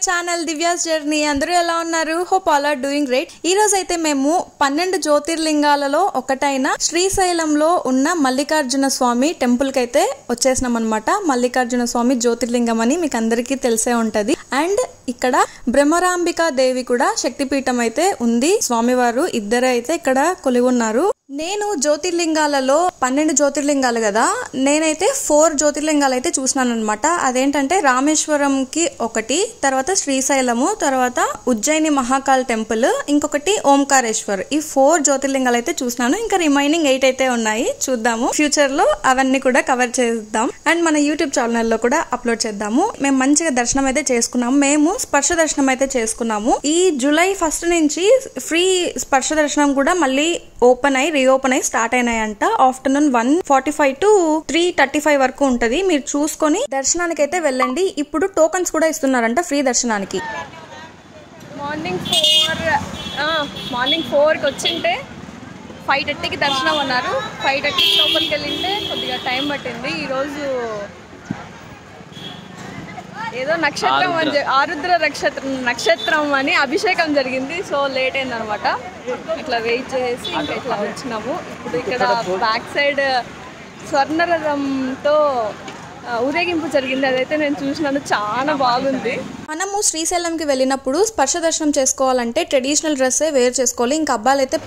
Channel Divya's journey. అందరూ ఎలా ఉన్నారు? Hope all are doing great. ఈ రోజు అయితే మేము 12 జ్యోతిర్లింగాలలో ఒకటైన శ్రీశైలంలో ఉన్న మల్లికార్జున స్వామి టెంపుల్ కి అయితే వచ్చేసినాం అనమాట. మల్లికార్జున స్వామి జ్యోతిర్లింగం అని మీకు అందరికీ తెలిసే ఉంటది. అండ్ ఇక్కడ బ్రహ్మరాంబికా దేవి కూడా శక్తిపీఠం అయితే ఉంది. స్వామివారు ఇద్దరు అయితే ఇక్కడ కొలువు ఉన్నారు. నేను జ్యోతిర్లింగాలలో 12 జ్యోతిర్లింగాలు కదా, నేనైతే 4 జ్యోతిర్లింగాలు అయితే చూసినాను అనమాట. అదేంటంటే రామేశ్వరంకి ఒకటి, తర్వాత శ్రీశైలము, తర్వాత ఉజ్జయిని మహాకాల్ టెంపుల్, ఇంకొకటి ఓంకారేశ్వర్. ఈ 4 జ్యోతిర్లింగాలు అయితే చూసినాను. ఇంకా రిమైనింగ్ 8 అయితే ఉన్నాయి. చూద్దాము, ఫ్యూచర్ లో అవన్నీ కూడా కవర్ చేద్దాం అండ్ మన యూట్యూబ్ ఛానల్ లో కూడా అప్లోడ్ చేద్దాము. మేము మంచిగా దర్శనం అయితే చేసుకున్నాము. మేము స్పర్శ దర్శనం అయితే చేసుకున్నాము. ఈ జూలై 1 నుంచి ఫ్రీ స్పర్శ దర్శనం కూడా మళ్ళీ రీఓపెన్ అయి స్టార్ట్ అయినాయంట. ఆఫ్టర్నూన్ 1:45 to 3:35 వరకు ఉంటది. మీరు చూసుకొని దర్శనానికి అయితే వెళ్ళండి. ఇప్పుడు టోకన్స్ కూడా ఇస్తున్నారంట ఫ్రీ దర్శనానికి. మార్నింగ్ 4కి వచ్చింటే 5:30కి దర్శనం అన్నారు. 5:30 లోపలికి వెళ్ళింటే కొద్దిగా టైం పట్టింది. ఈరోజు ఏదో నక్షత్రం అని ఆరుద్ర నక్షత్రం అని అభిషేకం జరిగింది. సో లేట్ అయింది అనమాట. ఇట్లా వెయిట్ చేసి ఇంకా ఇట్లా వచ్చినాము. ఇప్పుడు ఇక్కడ బ్యాక్ సైడ్ స్వర్ణరథంతో ఊరేగింపు జరిగింది. అదైతే నేను చూసినాను, చాలా బాగుంది. మనము శ్రీశైలంకి వెళ్ళినప్పుడు స్పర్శ దర్శనం చేసుకోవాలంటే ట్రెడిషనల్ డ్రెస్సే వేర్ చేసుకోవాలి. ఇంకా అబ్బాయిలు అయితే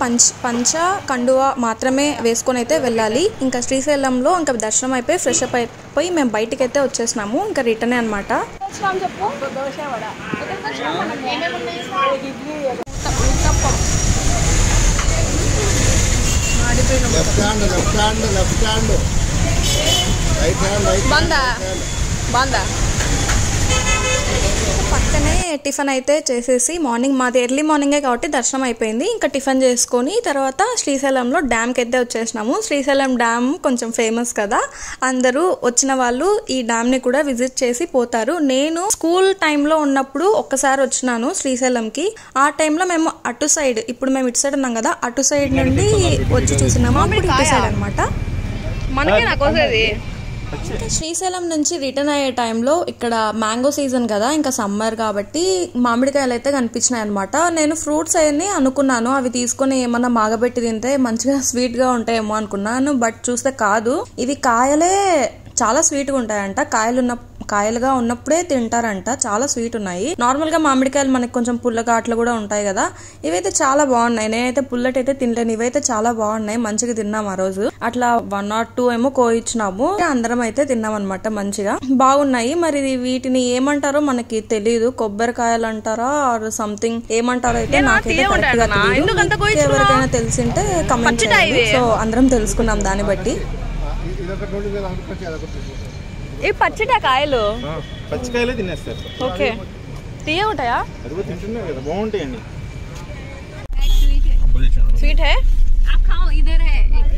పంచ కండువా మాత్రమే వేసుకొని అయితే వెళ్ళాలి. ఇంకా శ్రీశైలంలో ఇంకా దర్శనం అయిపోయి ఫ్రెష్ అప్ అయిపోయి మేము బయటికి అయితే వచ్చేసినాము. ఇంకా రిటర్న్ అనమాట. పక్కనే టిఫిన్ అయితే చేసేసి మాది ఎర్లీ మార్నింగే కాబట్టి దర్శనం అయిపోయింది. ఇంకా టిఫిన్ చేసుకొని తర్వాత శ్రీశైలంలో డ్యామ్కి అయితే వచ్చేసినాము. శ్రీశైలం డ్యామ్ కొంచెం ఫేమస్ కదా, అందరూ వచ్చిన వాళ్ళు ఈ డ్యామ్ని కూడా విజిట్ చేసి పోతారు. నేను స్కూల్ టైంలో ఉన్నప్పుడు ఒక్కసారి వచ్చినాను శ్రీశైలంకి. ఆ టైంలో మేము అటు సైడ్, ఇప్పుడు మేము ఇటు సైడ్ ఉన్నాం కదా, అటు సైడ్ నుండి వచ్చి చూసినాము. అప్పుడు ఇటు సైడ్ అనమాట. ఇంకా శ్రీశైలం నుంచి రిటర్న్ అయ్యే టైంలో ఇక్కడ మ్యాంగో సీజన్ కదా, ఇంకా సమ్మర్ కాబట్టి మామిడికాయలు అయితే కనిపించినాయి అనమాట. నేను ఫ్రూట్స్ అవన్నీ అనుకున్నాను, అవి తీసుకొని ఏమన్నా మాగబెట్టి తింటే మంచిగా స్వీట్ గా ఉంటాయేమో అనుకున్నాను. బట్ చూస్తే కాదు, ఇవి కాయలే చాలా స్వీట్ గా ఉంటాయంట. కాయలుగా ఉన్నప్పుడే తింటారంట. చాలా స్వీట్ ఉన్నాయి. నార్మల్ గా మామిడికాయలు మనకి కొంచెం పుల్లగా అట్లా కూడా ఉంటాయి కదా, ఇవైతే చాలా బాగున్నాయి. నేనైతే పుల్లటి అయితే తినలేను, ఇవైతే చాలా బాగున్నాయి. మంచిగా తిన్నాం ఆ రోజు. అట్లా 1 or 2 ఏమో కోయిచ్చినాము. అందరం అయితే తిన్నాం అనమాట. మంచిగా బాగున్నాయి. మరి వీటిని ఏమంటారో మనకి తెలియదు, కొబ్బరికాయలు అంటారా ఆర్ సంథింగ్ ఏమంటారో అయితే నాకైతే కరెక్ట్ గా తెలియదు. ఎవరికైనా తెలిసింటే కమెంట్ చేయండి. సో అందరం తెలుసుకున్నాం దాన్ని బట్టి. ఈ పచ్చిట కాయలు పచ్చికాయలే తినేస్తారు. ఓకే, తీయ ఉంటాయా? బాగుంటాయండి. స్వీట్ హే.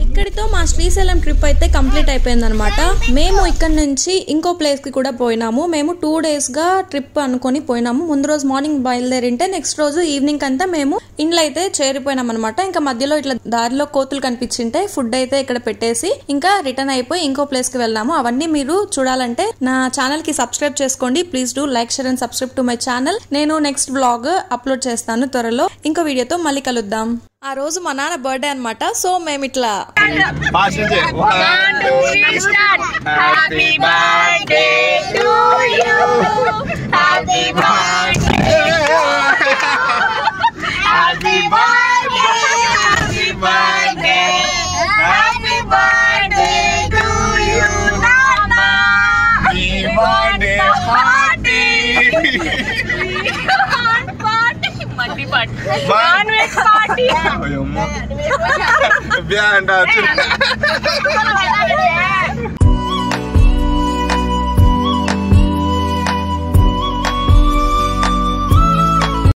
ఇక్కడితో మా శ్రీశైలం ట్రిప్ అయితే కంప్లీట్ అయిపోయింది అనమాట. మేము ఇక్కడ నుంచి ఇంకో ప్లేస్ కి కూడా పోయినాము. మేము 2 days గా ట్రిప్ అనుకొని పోయినాము. ముందు రోజు మార్నింగ్ బయలుదేరింటే నెక్స్ట్ రోజు ఈవినింగ్ అంతా మేము ఇంట్లో అయితే చేరిపోయినాం అనమాట. ఇంకా మధ్యలో ఇట్లా దారిలో కోతులు కనిపించింటే ఫుడ్ అయితే ఇక్కడ పెట్టేసి ఇంకా రిటర్న్ అయిపోయి ఇంకో ప్లేస్ కి వెళ్ళాము. అవన్నీ మీరు చూడాలంటే నా ఛానల్ కి సబ్స్క్రైబ్ చేసుకోండి. Please do like, share and subscribe to my channel. నేను నెక్స్ట్ వ్లాగ్ అప్లోడ్ చేస్తాను త్వరలో. ఇంకో వీడియోతో మళ్ళీ కలుద్దాం. ఆ రోజు మా నాన్న బర్త్డే అనమాట. సో మేము ఇట్లా పార్టీ